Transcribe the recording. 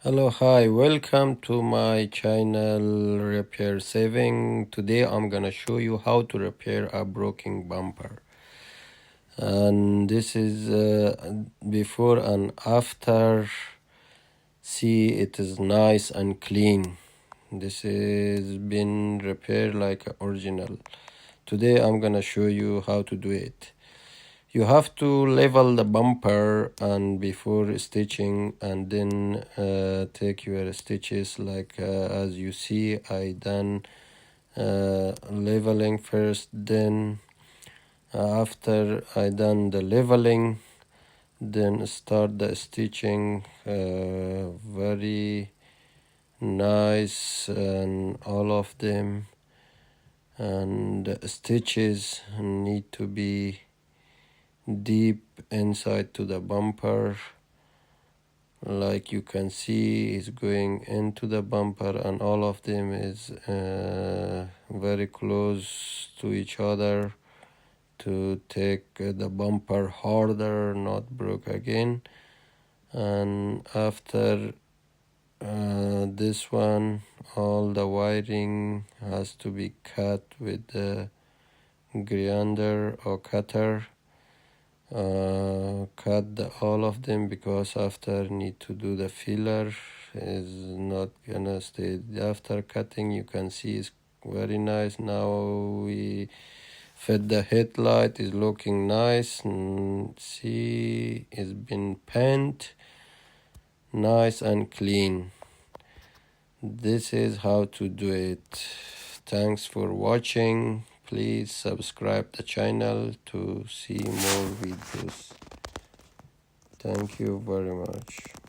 Hello, hi, welcome to my channel Repair Saving. Today I'm gonna show you how to repair a broken bumper. And this is before and after. See, it is nice and clean. This is been repaired like original. Today I'm gonna show you how to do it. You have to level the bumper and before stitching, and then take your stitches like as you see I done leveling first, then after I done the leveling, then start the stitching very nice, and all of them, and the stitches need to be deep inside to the bumper. Like you can see, is going into the bumper, and all of them is very close to each other to take the bumper harder, not broke again. And after this one, all the wiring has to be cut with the grinder or cutter. Cut all of them, because after need to do the filler is not gonna stay. After cutting, you can see it's very nice. Now we fit the headlight, is looking nice, and see it's been painted nice and clean. This is how to do it. Thanks for watching. Please subscribe the channel to see more videos. Thank you very much.